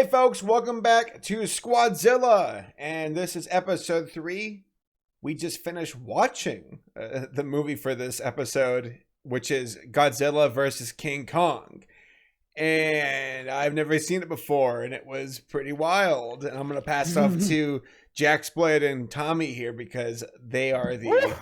Hey folks, welcome back to Squadzilla, and this is episode 3. We just finished watching the movie for this episode, which is Godzilla versus King Kong. And I've never seen it before, and it was pretty wild. And I'm going to pass it off to JaxBlade and Tommy here because they are the...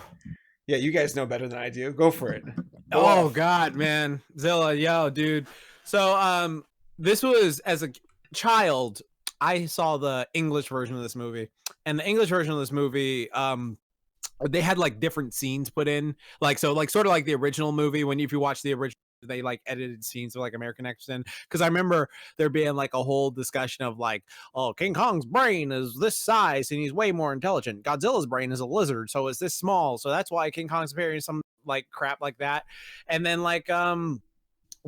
Yeah, you guys know better than I do. Go for it. Oh God, man. Zilla, yo, dude. So this was, as a child, I saw the English version of this movie. And the English version of this movie, they had like different scenes put in. Like, so like sort of like the original movie, if you watch the original, they like edited scenes of like American accents in. Because I remember there being like a whole discussion of like, oh, King Kong's brain is this size and he's way more intelligent. Godzilla's brain is a lizard, so it's this small, so that's why King Kong's appearing some like crap like that. And then like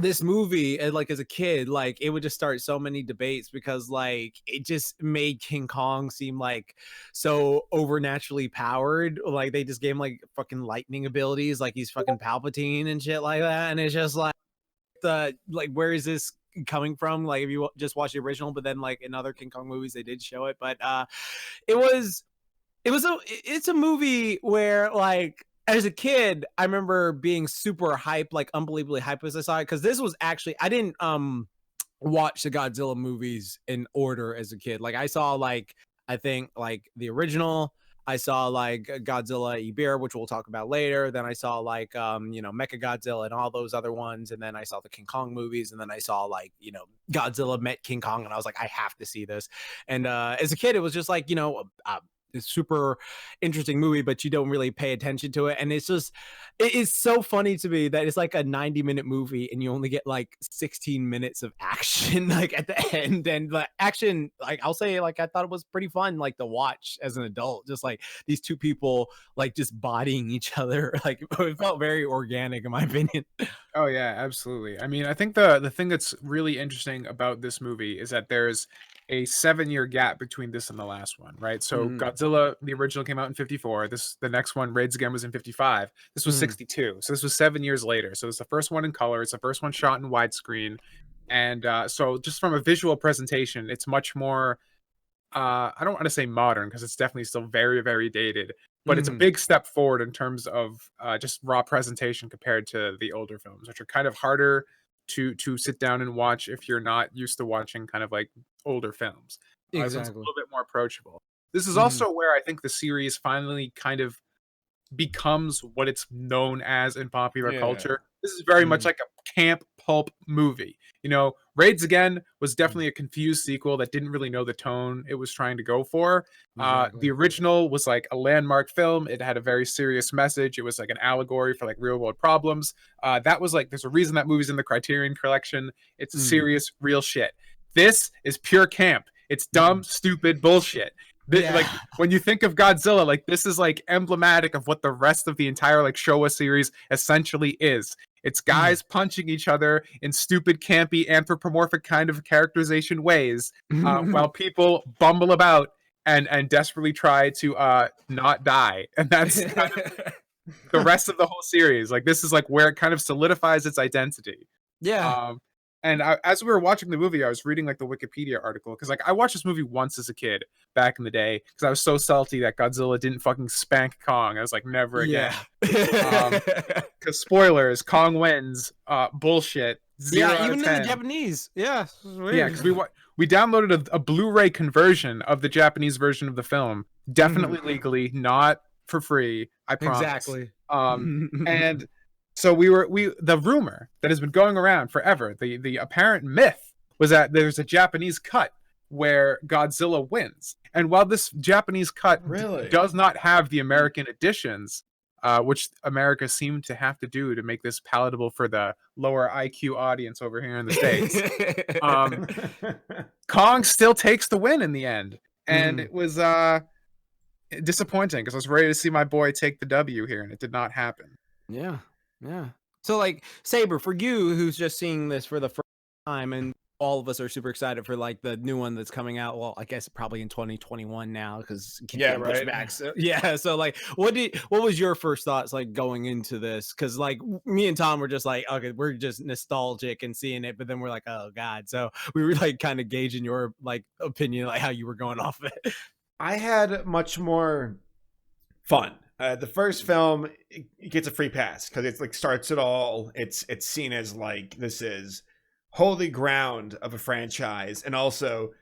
this movie, like as a kid, like it would just start so many debates because like it just made King Kong seem like so overnaturally powered. Like they just gave him like fucking lightning abilities, like he's fucking Palpatine and shit like that. And it's just like where is this coming from? Like if you just watch the original, but then like in other King Kong movies they did show it. But it's a movie where like as a kid, I remember being super hyped, like unbelievably hyped as I saw it. Because this was actually, I didn't watch the Godzilla movies in order as a kid. Like I saw like, I think like the original, I saw like Godzilla Ebirah, which we'll talk about later. Then I saw like, Mecha Godzilla and all those other ones. And then I saw the King Kong movies. And then I saw like, Godzilla met King Kong. And I was like, I have to see this. And as a kid, it was just like, it's super interesting movie, but you don't really pay attention to it. And it is so funny to me that it's like a 90-minute movie and you only get like 16 minutes of action like at the end. And the action, like I'll say, like I thought it was pretty fun like to watch as an adult, just like these two people like just bodying each other. Like it felt very organic in my opinion. Oh yeah, absolutely. I mean, I think the thing that's really interesting about this movie is that there's a 7-year gap between this and the last one, right? So Godzilla, the original, came out in 54. The next one, Raids Again, was in 55. This was 62. So this was 7 years later. So it's the first one in color. It's the first one shot in widescreen. And so just from a visual presentation, it's much more, I don't want to say modern because it's definitely still very, very dated, but it's a big step forward in terms of just raw presentation compared to the older films, which are kind of harder to sit down and watch if you're not used to watching kind of like older films. This one's a little bit more approachable. This is also where I think the series finally kind of becomes what it's known as in popular culture. This is very much like a camp pulp movie. Raids Again was definitely a confused sequel that didn't really know the tone it was trying to go for. The original was like a landmark film. It had a very serious message. It was like an allegory for like real world problems. That was like, there's a reason that movie's in the Criterion Collection. It's serious, real shit. This is pure camp. It's dumb, stupid bullshit. Like when you think of Godzilla, like this is like emblematic of what the rest of the entire like Showa series essentially is. It's guys punching each other in stupid, campy, anthropomorphic kind of characterization ways, while people bumble about and desperately try to not die. And that's kind of the rest of the whole series. Like this is like where it kind of solidifies its identity. And as we were watching the movie, I was reading like the Wikipedia article because like I watched this movie once as a kid back in the day because I was so salty that Godzilla didn't fucking spank Kong. I was like, never again. Because spoilers, Kong wins. Bullshit. 0 out even of 10. in the Japanese. Yeah, because we downloaded a Blu-ray conversion of the Japanese version of the film, definitely legally, not for free. I promise. Exactly. And so the rumor that has been going around forever, the apparent myth was that there's a Japanese cut where Godzilla wins. And while this Japanese cut does not have the American editions, which America seemed to have to do to make this palatable for the lower IQ audience over here in the States, Kong still takes the win in the end. And it was disappointing because I was ready to see my boy take the W here, and it did not happen. Yeah. So like Saber, for you who's just seeing this for the first time and all of us are super excited for like the new one that's coming out. Well, I guess probably in 2021 now because keep Yeah, getting pushed right. back. So yeah, so like, what was your first thoughts like going into this? Because like me and Tom were just like, okay, we're just nostalgic and seeing it, but then we're like, oh god. So we were like kind of gauging your like opinion, like how you were going off it. I had much more fun. The first film it gets a free pass because it's like starts it all. It's seen as like this is holy ground of a franchise, and also,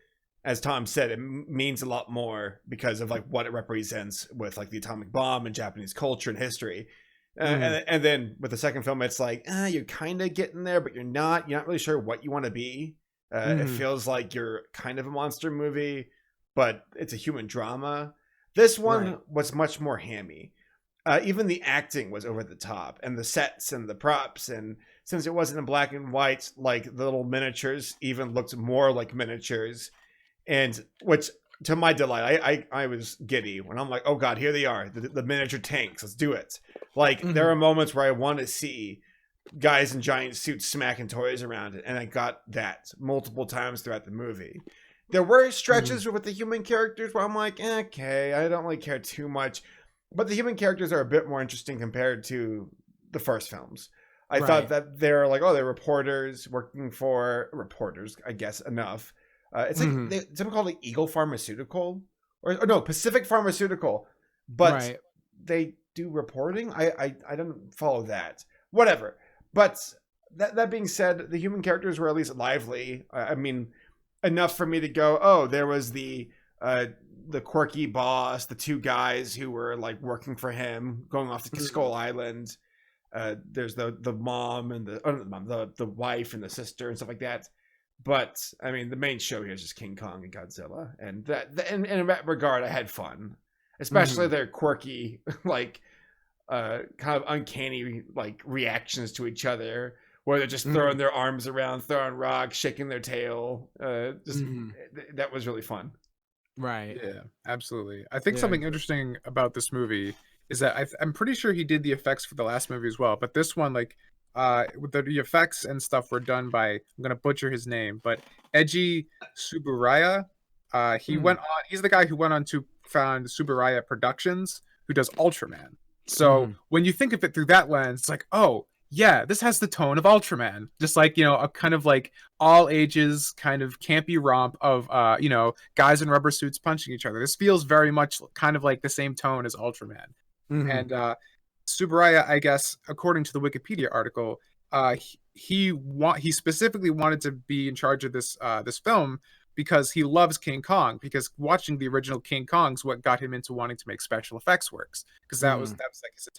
as Tom said, it means a lot more because of like what it represents with like the atomic bomb and Japanese culture and history. And then with the second film, it's like you're kind of getting there, but you're not. You're not really sure what you want to be. It feels like you're kind of a monster movie, but it's a human drama. This one was much more hammy. Even the acting was over the top, and the sets and the props, and since it wasn't in black and white, like the little miniatures even looked more like miniatures, and which to my delight, I was giddy when I'm like, oh god, here they are, the miniature tanks, let's do it. Like there are moments where I want to see guys in giant suits smacking toys around it, and I got that multiple times throughout the movie. There were stretches with the human characters where I'm like, okay, I don't really care too much. But the human characters are a bit more interesting compared to the first films. I thought that they're like, they're reporters working for reporters, I guess, enough. It's like something called like Eagle Pharmaceutical or no, Pacific Pharmaceutical. But they do reporting. I don't follow that. Whatever. But that being said, the human characters were at least lively. I mean, enough for me to go, oh, there was the quirky boss, the two guys who were like working for him, going off to Skull Island. There's the mom and the wife and the sister and stuff like that. But I mean, the main show here is just King Kong and Godzilla, and in that regard, I had fun, especially their quirky, like, kind of uncanny like reactions to each other, where they're just throwing their arms around, throwing rocks, shaking their tail. That was really fun. Right. Yeah, absolutely. I think something interesting about this movie is that I'm pretty sure he did the effects for the last movie as well. But this one, like, the effects and stuff were done by, I'm gonna butcher his name, but Eiji Tsuburaya. He went on. He's the guy who went on to found Tsuburaya Productions, who does Ultraman. So when you think of it through that lens, it's like, oh yeah, this has the tone of Ultraman, just like, a kind of like all ages kind of campy romp of guys in rubber suits punching each other. This feels very much kind of like the same tone as Ultraman. And Tsuburaya, I guess, according to the Wikipedia article, he specifically wanted to be in charge of this film because he loves King Kong, because watching the original King Kong's what got him into wanting to make special effects works, because that was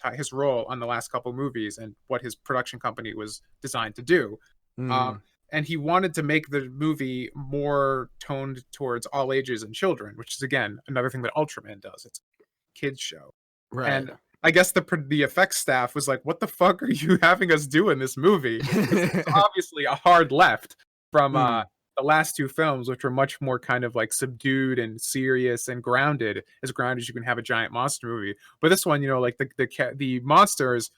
like his role on the last couple movies and what his production company was designed to do. And he wanted to make the movie more toned towards all ages and children, which is again another thing that Ultraman does. It's a kids show. And I guess the effects staff was like, what the fuck are you having us do in this movie? It's obviously a hard left from the last two films, which were much more kind of like subdued and serious and grounded as you can have a giant monster movie. But this one, like the monsters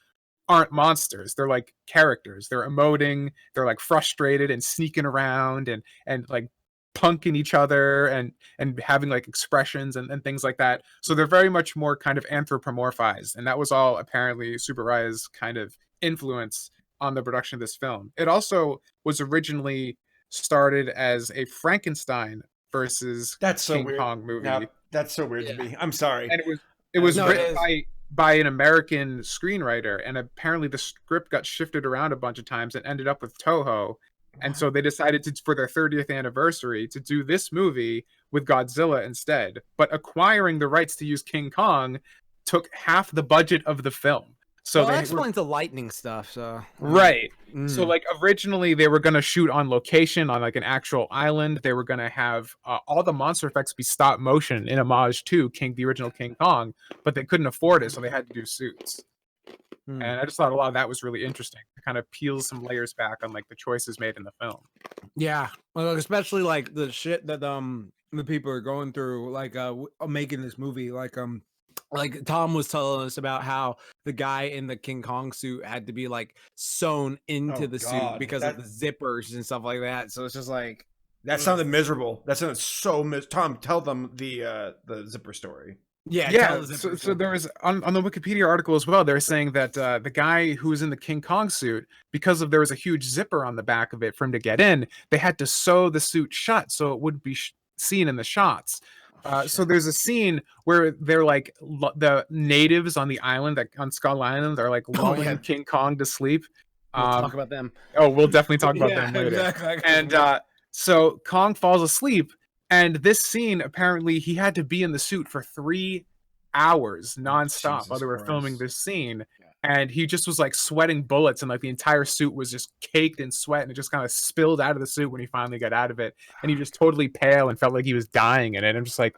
aren't monsters. They're like characters. They're emoting. They're like frustrated and sneaking around and like punking each other and having like expressions and things like that. So they're very much more kind of anthropomorphized. And that was all apparently Tsuburaya's kind of influence on the production of this film. It also was originally started as a Frankenstein versus King Kong movie. No, that's so weird to me. I'm sorry. And it was written by an American screenwriter, and apparently the script got shifted around a bunch of times and ended up with Toho. And so they decided to, for their 30th anniversary, to do this movie with Godzilla instead. But acquiring the rights to use King Kong took half the budget of the film. So that explains the lightning stuff. So So like originally they were going to shoot on location on like an actual island. They were going to have all the monster effects be stop motion in homage to the original King Kong, but they couldn't afford it, so they had to do suits. And I just thought a lot of that was really interesting. It kind of peels some layers back on like the choices made in the film. Yeah, well, especially like the shit that the people are going through, like making this movie. Like like Tom was telling us about how the guy in the King Kong suit had to be like sewn into the suit because of the zippers and stuff like that. So it's just like that sounded miserable. That sounded so Tom, tell them the zipper story. Yeah. So there was on the Wikipedia article as well. They're saying that the guy who was in the King Kong suit, because there was a huge zipper on the back of it for him to get in, they had to sew the suit shut so it wouldn't be seen in the shots. So there's a scene where they're like the natives on the island, on Skull Island, are like lulling King Kong to sleep. We'll talk about them. Oh, we'll definitely talk about them later. Exactly. And so Kong falls asleep, and this scene, apparently he had to be in the suit for 3 hours nonstop while they were filming this scene. And he just was like sweating bullets, and like the entire suit was just caked in sweat, and it just kind of spilled out of the suit when he finally got out of it. And he was totally pale and felt like he was dying in it. I'm just like,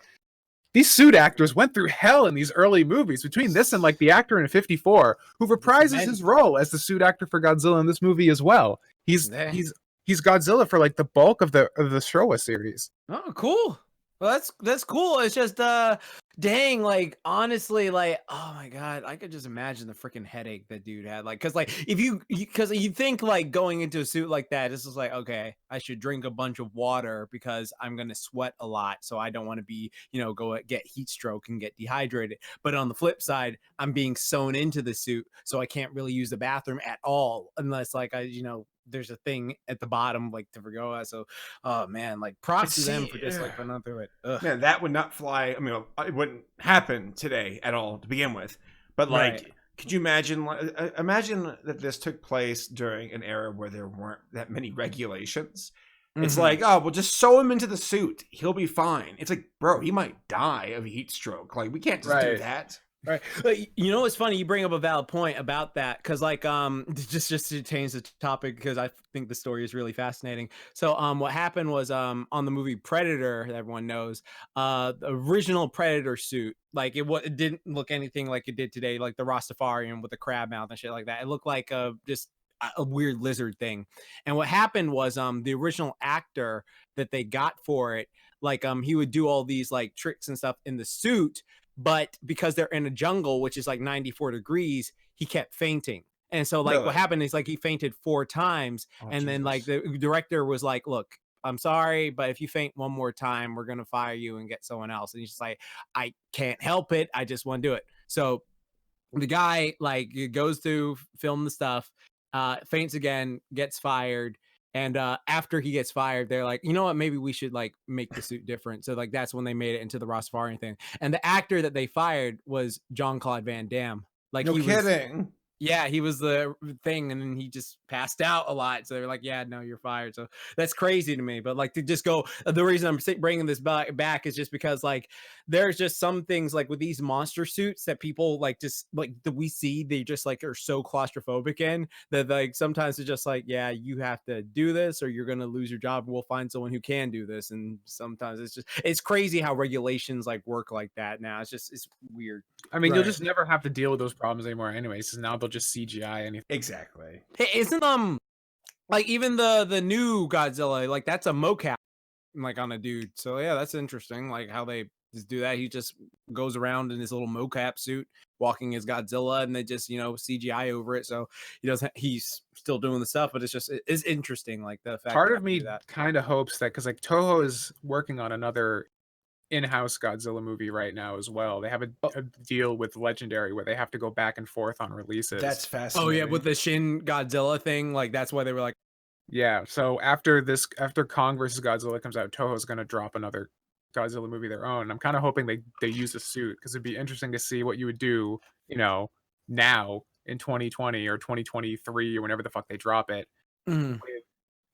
these suit actors went through hell in these early movies. Between this and like the actor in 54 who reprises his role as the suit actor for Godzilla in this movie as well. He's Godzilla for like the bulk of the Showa series. Oh, cool. Well, that's cool. It's just dang, like honestly, like oh my god, I could just imagine the freaking headache that dude had. Like, cause like if you think like going into a suit like that, this is like okay, I should drink a bunch of water because I'm gonna sweat a lot, so I don't want to be go get heat stroke and get dehydrated. But on the flip side, I'm being sewn into the suit, so I can't really use the bathroom at all unless like I there's a thing at the bottom like to forgo. So oh man, like props to them for just like going through it. Ugh. Man, that would not fly. I mean, it wouldn't happen today at all to begin with. But like, could you imagine that this took place during an era where there weren't that many regulations? It's like, oh, well, just sew him into the suit. He'll be fine. It's like, bro, he might die of a heat stroke. Like, we can't just do that. Right. It's funny you bring up a valid point about that because like just to change the topic because I think the story is really fascinating. So what happened was on the movie Predator that everyone knows, the original Predator suit, like it didn't look anything like it did today, like the Rastafarian with the crab mouth and shit like that. It looked like just a weird lizard thing. And what happened was the original actor that they got for it, like he would do all these like tricks and stuff in the suit. But because they're in a jungle, which is like 94 degrees, he kept fainting. And so like what happened is like he fainted 4 times. And then like the director was like, look, I'm sorry, but if you faint one more time, we're going to fire you and get someone else. And he's just like, I can't help it. I just want to do it. So the guy like goes to film the stuff, faints again, gets fired. And after he gets fired, they're like, you know what? Maybe we should like make the suit different. So like that's when they made it into the Rastafarian thing. And the actor that they fired was Jean-Claude Van Damme. Like no kidding. Yeah, he was the thing, and then he just passed out a lot. So they're like, "Yeah, no, you're fired." So that's crazy to me. But like to just go, the reason I'm bringing this back is just because like there's just some things like with these monster suits that people like just like that we see they just like are so claustrophobic in that like sometimes it's just like, yeah, you have to do this or you're gonna lose your job. We'll find someone who can do this, and sometimes it's crazy how regulations like work like that now. It's weird. I mean, you'll just never have to deal with those problems anymore, anyways. Because now they'll just CGI anything. Exactly. Hey, isn't like even the new Godzilla like that's a mocap like on a dude? So yeah, that's interesting. Like how they just do that. He just goes around in his little mocap suit, walking as Godzilla, and they just CGI over it. So he's still doing the stuff, but it's interesting. Like the fact. Part of me kind of hopes that because like Toho is working on another in-house Godzilla movie right now as well. They have a deal with Legendary where they have to go back and forth on releases. That's fascinating. Oh yeah, with the Shin Godzilla thing, like that's why they were like, yeah. So after Kong versus Godzilla comes out, Toho's gonna drop another Godzilla movie of their own. I'm kind of hoping they use a suit because it'd be interesting to see what you would do, now in 2020 or 2023 or whenever the fuck they drop it. With,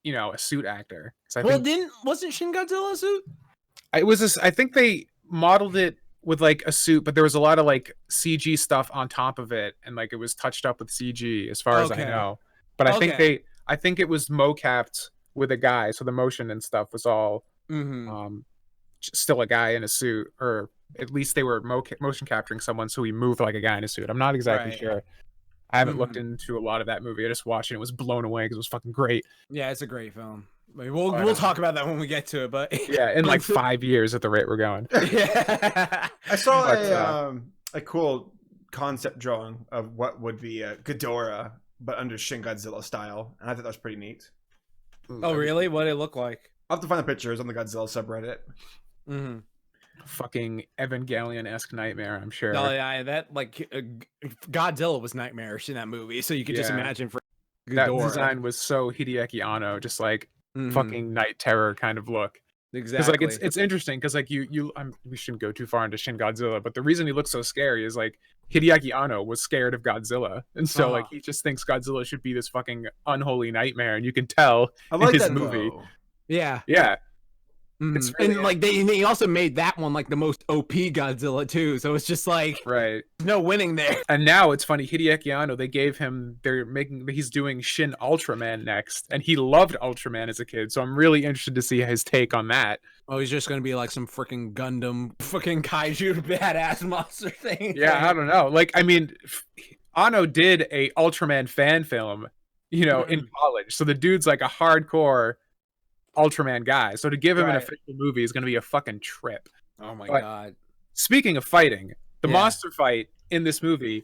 a suit actor. Wasn't Shin Godzilla a suit? It was I think they modeled it with like a suit, but there was a lot of like CG stuff on top of it, and like it was touched up with CG as far as I know. But I think it was mocapped with a guy, so the motion and stuff was all still a guy in a suit, or at least they were motion capturing someone so he moved like a guy in a suit. I'm not exactly sure. I haven't looked into a lot of that movie. I just watched it. It was blown away because it was fucking great. Yeah, it's a great film. We'll talk about that when we get to it, but yeah, in like 5 years at the rate we're going. Yeah. I saw a cool concept drawing of what would be Ghidorah, but under Shin Godzilla style, and I thought that was pretty neat. Oh, really? What did it look like? I'll have to find the pictures on the Godzilla subreddit. Mm-hmm. Fucking Evangelion-esque nightmare, I'm sure. Oh yeah, that like Godzilla was nightmarish in that movie, so you could just imagine for that Ghidorah. design was so Hideaki Anno, just like fucking night terror kind of look. Exactly. Because like it's interesting because like we shouldn't go too far into Shin Godzilla, but the reason he looks so scary is like Hideaki Anno was scared of Godzilla, and so like he just thinks Godzilla should be this fucking unholy nightmare, and you can tell in his movie. Though. Yeah. It's really, and like they also made that one like the most OP Godzilla too, so it's just like no winning there. And now it's funny, Hideaki Anno, he's doing Shin Ultraman next, and he loved Ultraman as a kid, so I'm really interested to see his take on that. Oh, he's just gonna be like some freaking Gundam fucking kaiju badass monster thing. Yeah, I don't know. Like, I mean, Anno did a Ultraman fan film, in college, so the dude's like a hardcore Ultraman guy, so to give him an official movie is going to be a fucking trip. Oh my god. Speaking of fighting, the monster fight in this movie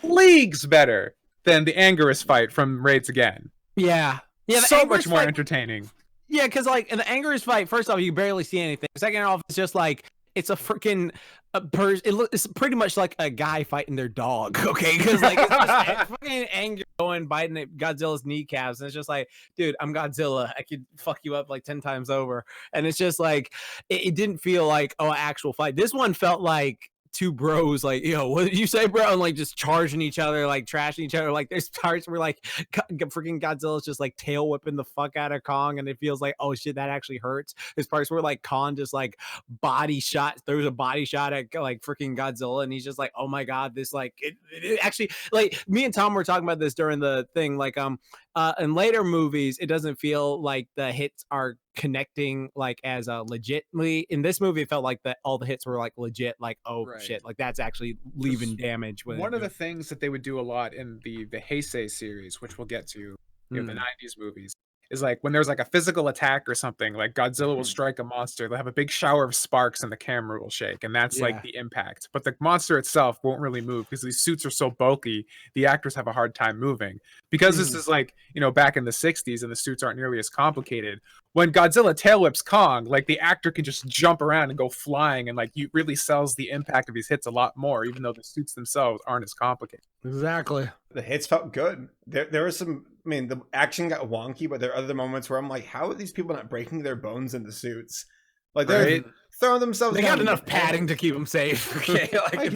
leagues better than the Anguirus fight from Raids Again. Yeah, so much more entertaining. Yeah, because like in the Anguirus fight, first off, you barely see anything. Second off, it's just like it's a freaking it's pretty much like a guy fighting their dog, okay? Because like it's just fucking anger going biting at Godzilla's kneecaps, and it's just like, dude, I'm Godzilla. I could fuck you up like 10 times over. And it's just like it didn't feel like an actual fight. This one felt like two bros like, what did you say, bro? And like just charging each other, like trashing each other. Like there's parts where like freaking Godzilla's just like tail whipping the fuck out of Kong, and it feels like, oh shit, that actually hurts. There's parts where like Kong just like throws a body shot at like freaking Godzilla, and he's just like, oh my god, this like it actually, like me and Tom were talking about this during the thing, like in later movies it doesn't feel like the hits are connecting like as legitly. In this movie it felt like that all the hits were like legit, like shit, like that's actually leaving damage. One of the things that they would do a lot in the Heisei series, which we'll get to, the 90s movies, is like when there's like a physical attack or something, like Godzilla will strike a monster, they'll have a big shower of sparks and the camera will shake, and that's like the impact. But the monster itself won't really move because these suits are so bulky, the actors have a hard time moving. Because this is like, back in the 60s and the suits aren't nearly as complicated. When Godzilla tail whips Kong, like the actor can just jump around and go flying, and like it really sells the impact of these hits a lot more, even though the suits themselves aren't as complicated. Exactly. The hits felt good. There was some, I mean, the action got wonky, but there are other moments where I'm like, how are these people not breaking their bones in the suits? Like they're throwing themselves. They got enough padding to keep them safe. Okay, like, I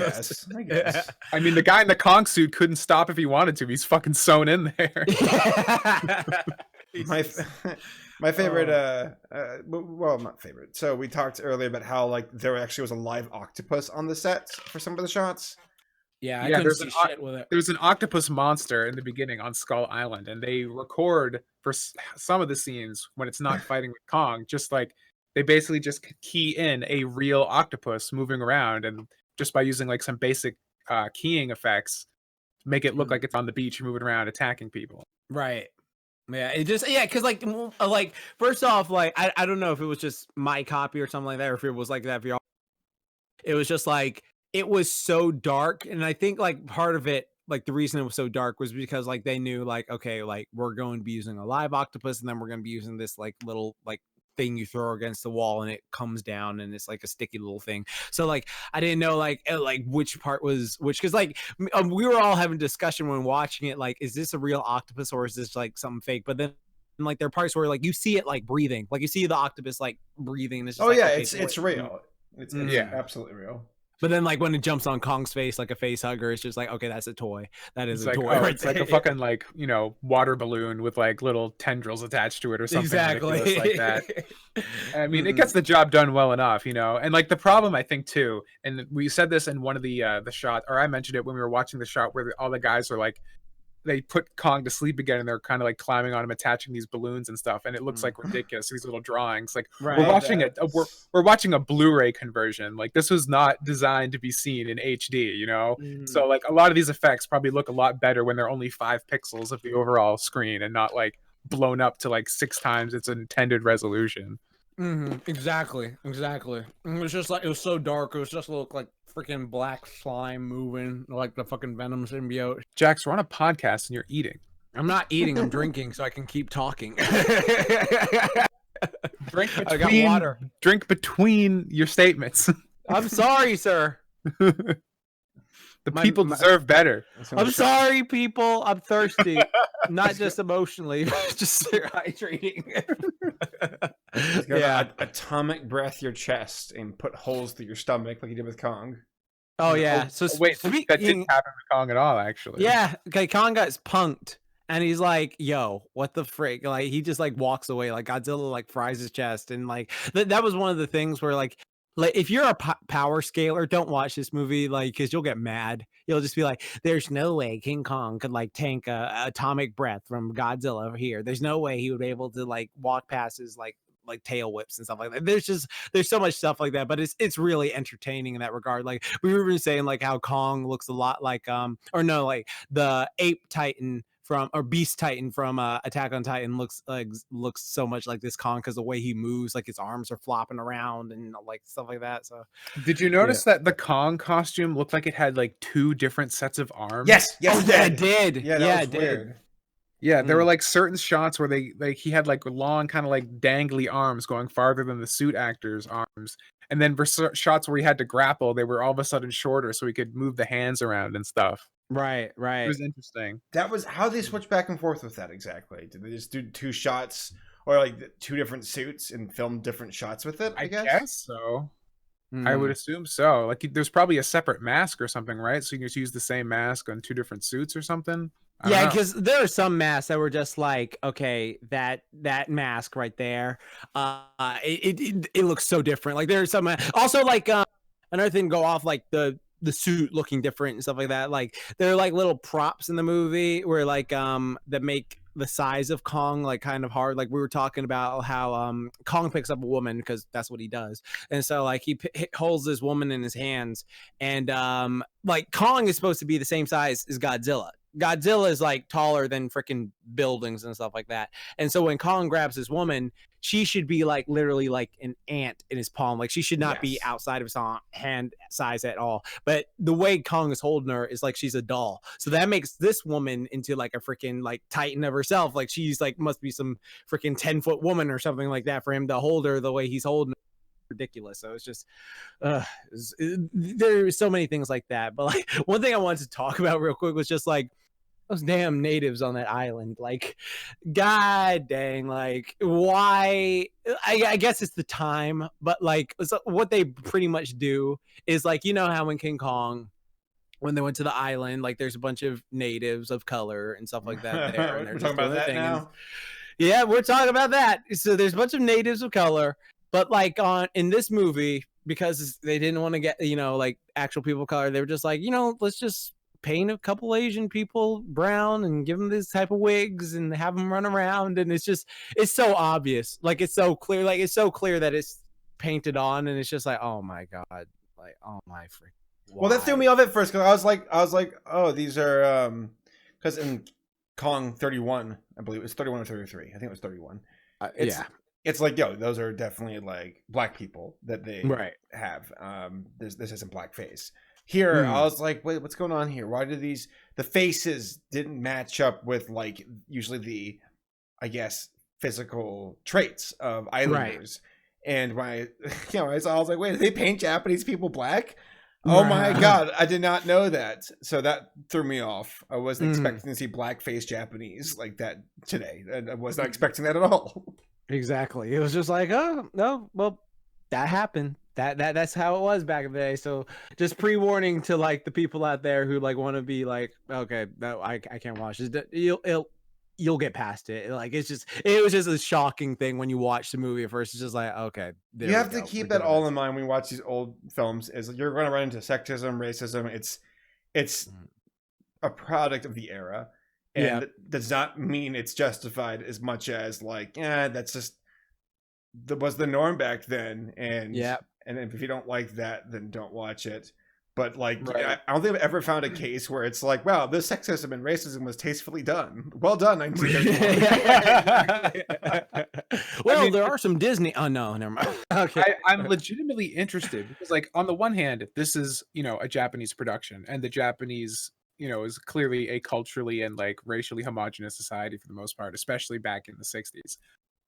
guess. I mean, the guy in the Kong suit couldn't stop if he wanted to. He's fucking sewn in there. My favorite, well, not favorite. So we talked earlier about how like there actually was a live octopus on the set for some of the shots. Yeah, I couldn't see shit with it. There's an octopus monster in the beginning on Skull Island, and they record for some of the scenes when it's not fighting with Kong, just like they basically just key in a real octopus moving around, and just by using like some basic keying effects, make it look like it's on the beach moving around attacking people. Right. Yeah, it just because like first off, like I don't know if it was just my copy or something like that, or if it was like that for y'all. It was just like it was so dark, and I think like part of it, like the reason it was so dark was because like they knew like, okay, like we're going to be using a live octopus, and then we're going to be using this like little like thing you throw against the wall and it comes down and it's like a sticky little thing. So like I didn't know like which part was which, because like we were all having discussion when watching it, like is this a real octopus or is this like something fake? But then like there are parts where like you see it like breathing, like you see the octopus like breathing, and it's just okay, it's real. It's absolutely real. But then, like, when it jumps on Kong's face, like a face hugger, it's just like, okay, that's a toy. That is a toy. It's like a fucking, like, water balloon with, like, little tendrils attached to it or something ridiculous like that. I mean, it gets the job done well enough, And, like, the problem, I think, too, and we said this in one of the shot, or I mentioned it when we were watching the shot where all the guys are, like, they put Kong to sleep again, and they're kind of like climbing on him, attaching these balloons and stuff, and it looks like ridiculous. These little drawings, like we're watching a Blu-ray conversion. Like this was not designed to be seen in HD, So like a lot of these effects probably look a lot better when they're only 5 pixels of the overall screen and not like blown up to like 6 times its intended resolution. Exactly. It was just like, it was so dark. It was just look like freaking black slime moving like the fucking Venom symbiote. Jax, we're on a podcast and you're eating. I'm not eating, I'm drinking so I can keep talking. Drink I got water. Drink between your statements. I'm sorry, sir. The people deserve better. I'm sorry, people. I'm thirsty. Not just emotionally, just hydrating. Yeah. Atomic breath your chest and put holes through your stomach like you did with Kong. Oh, yeah. So wait, that didn't happen with Kong at all, actually. Yeah. Okay, Kong got punked. And he's like, yo, what the frick? Like, he just like walks away. Like Godzilla like fries his chest. And like, that was one of the things where like if you're a power scaler, don't watch this movie, like, because you'll get mad. You'll just be like, there's no way King Kong could like tank a atomic breath from Godzilla over here. There's no way he would be able to like walk past his like tail whips and stuff like that. There's so much stuff like that, but it's really entertaining in that regard. Like we were even saying like how Kong looks a lot like or no, like the ape titan or Beast Titan from Attack on Titan looks so much like this Kong because the way he moves, like his arms are flopping around and like stuff like that. So did you notice that the Kong costume looked like it had like 2 different sets of arms? Yes, it did. Yeah, it did. Weird. Yeah, there were like certain shots where he had like long kind of like dangly arms going farther than the suit actor's arms. And then for shots where he had to grapple, they were all of a sudden shorter so he could move the hands around and stuff. Right. It was interesting. That was how they switched back and forth with that exactly. Did they just do 2 shots or like 2 different suits and film different shots with it? I guess so. I would assume so. Like there's probably a separate mask or something, right? So you can just use the same mask on 2 different suits or something. Yeah, because there are some masks that were just like, okay, that mask right there, it looks so different. Like there's some also like another thing to go off like the suit looking different and stuff like that. Like there are like little props in the movie where like that make the size of Kong like kind of hard. Like we were talking about how Kong picks up a woman because that's what he does, and so like he holds this woman in his hands, and like Kong is supposed to be the same size as Godzilla. Godzilla is like taller than freaking buildings and stuff like that. And so when Kong grabs this woman, she should be like literally like an ant in his palm. Like she should not be outside of his hand size at all. But the way Kong is holding her is like she's a doll. So that makes this woman into like a freaking like titan of herself. Like she's like must be some freaking 10-foot woman or something like that for him to hold her the way he's holding her. Ridiculous. So it's just there's so many things like that. But like one thing I wanted to talk about real quick was just like those damn natives on that island. Like, god dang, like why? I guess it's the time, but like what they pretty much do is like, you know how in King Kong when they went to the island, like there's a bunch of natives of color and stuff like that there, and they're we're just talking about that now. And, yeah, we're talking about that. So there's a bunch of natives of color. But like in this movie, because they didn't want to get, you know, like actual people of color, they were just like, you know, let's just paint a couple Asian people brown and give them this type of wigs and have them run around. And it's so obvious. Like it's so clear. Like it's so clear that it's painted on, and it's just like, oh my god, like oh my freak. Well, that threw me off at first because I was like, oh, these are because in Kong 31, I believe it was 31 or 33. I think it was 31. It's like, yo, those are definitely like black people that they have. This isn't blackface. Here, I was like, wait, what's going on here? Why do the faces didn't match up with like usually the, I guess, physical traits of islanders? Right. And when I was like, wait, did they paint Japanese people black? Oh my god, I did not know that. So that threw me off. I wasn't expecting to see blackface Japanese like that today. I was not expecting that at all. Exactly. It was just like, oh no, well, that happened. That's how it was back in the day. So just pre-warning to like the people out there who like want to be like, okay, no, I can't watch this. You'll get past it. Like it was just a shocking thing when you watch the movie at first. It's just like, okay, you have to keep that all in mind when you watch these old films. Is you're going to run into sexism, racism. It's a product of the era. And it does not mean it's justified as much as like, that's just was the norm back then. And if you don't like that, then don't watch it. But like, Right. I don't think I've ever found a case where it's like, wow, this sexism and racism was tastefully done. Well done, 1931. Well, there are some Disney. Oh no, never mind. Okay. I'm legitimately interested because, like, on the one hand, this is, you know, a Japanese production, and the Japanese, you know, is clearly a culturally and like racially homogenous society for the most part, especially back in the 60s.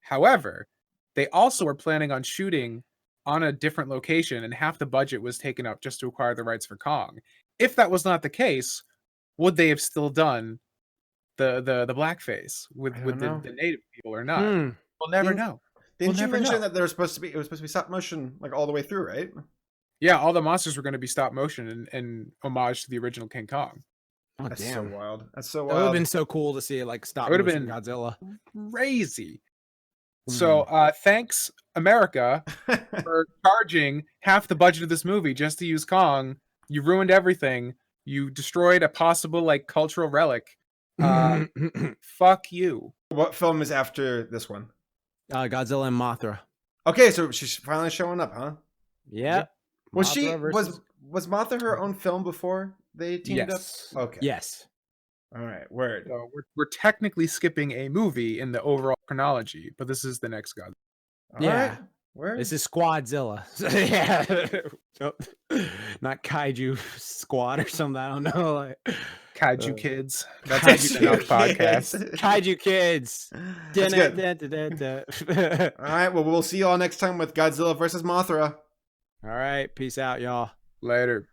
However, they also were planning on shooting on a different location, and half the budget was taken up just to acquire the rights for Kong. If that was not the case, would they have still done the blackface with I don't know. the native people or not? Hmm. We'll never Didn't- know. Didn't you never mention know. that there was supposed to be, it was supposed to be stop motion like all the way through, right? Yeah, all the monsters were going to be stop motion and homage to the original King Kong. Oh, That's damn. so wild. That's so That would have wild. been so cool to see like stop It would've motion been- Godzilla. Crazy. So thanks, America, for charging half the budget of this movie just to use Kong. You ruined everything. You destroyed a possible like cultural relic. Fuck you. What film is after this one? Godzilla and Mothra. Okay, so she's finally showing up, huh? Yep. Was Mothra she versus- was Martha her own film before they teamed Yes. up? Okay. Yes. All right. Word. So we're technically skipping a movie in the overall chronology, but this is the next God. All Yeah. right. Word. This is Squadzilla. Yeah. Not Kaiju Squad or something. I don't know. Like Kaiju Kids. That's Kaiju actually enough podcast. Kids. Kaiju Kids. That's good. All All right. Well, we'll see you all next time with Godzilla versus Mothra. right. Peace out, y'all. Later.